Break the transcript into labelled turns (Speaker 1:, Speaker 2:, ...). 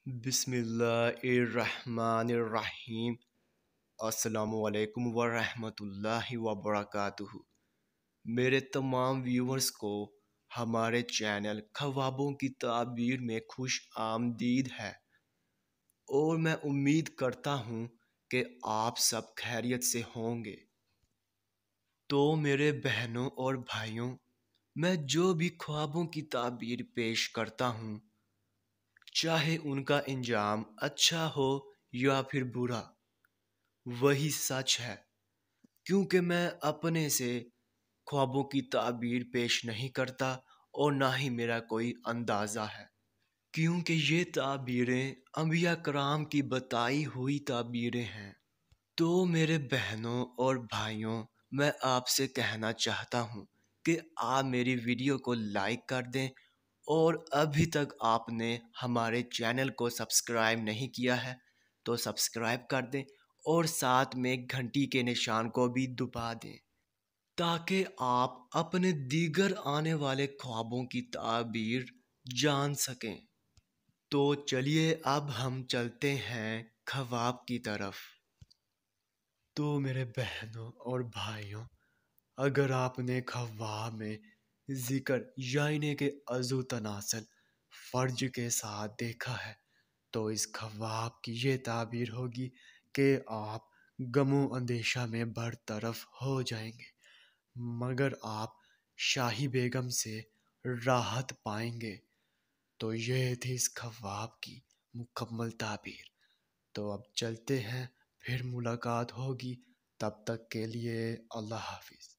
Speaker 1: बिस्मिल्लाहिर्रहमानिर्रहीम। अस्सलामुअलैकुम वरहमतुल्लाहि वबरकातुहू। मेरे तमाम व्यूवर्स को हमारे चैनल ख्वाबों की ताबीर में खुश आमदीद है और मैं उम्मीद करता हूँ कि आप सब खैरियत से होंगे। तो मेरे बहनों और भाइयों, मैं जो भी ख्वाबों की ताबीर पेश करता हूँ, चाहे उनका इंजाम अच्छा हो या फिर बुरा, वही सच है। क्योंकि मैं अपने से ख्वाबों की ताबीर पेश नहीं करता और ना ही मेरा कोई अंदाज़ा है, क्योंकि ये ताबीरें अंबिया कराम की बताई हुई ताबीरें हैं। तो मेरे बहनों और भाइयों, मैं आपसे कहना चाहता हूँ कि आप मेरी वीडियो को लाइक कर दें और अभी तक आपने हमारे चैनल को सब्सक्राइब नहीं किया है तो सब्सक्राइब कर दें और साथ में घंटी के निशान को भी दबा दें, ताकि आप अपने दीगर आने वाले ख्वाबों की ताबीर जान सकें। तो चलिए अब हम चलते हैं ख्वाब की तरफ। तो मेरे बहनों और भाइयों, अगर आपने ख्वाब में जिक्र यानी के अज़ू तनासल फर्ज के साथ देखा है तो इस ख्वाब की ये ताबीर होगी कि आप गमो अंदेशा में बरतरफ हो जाएंगे, मगर आप शाही बेगम से राहत पाएंगे। तो ये थी इस ख्वाब की मुकम्मल ताबीर। तो अब चलते हैं, फिर मुलाकात होगी। तब तक के लिए अल्लाह हाफिज़।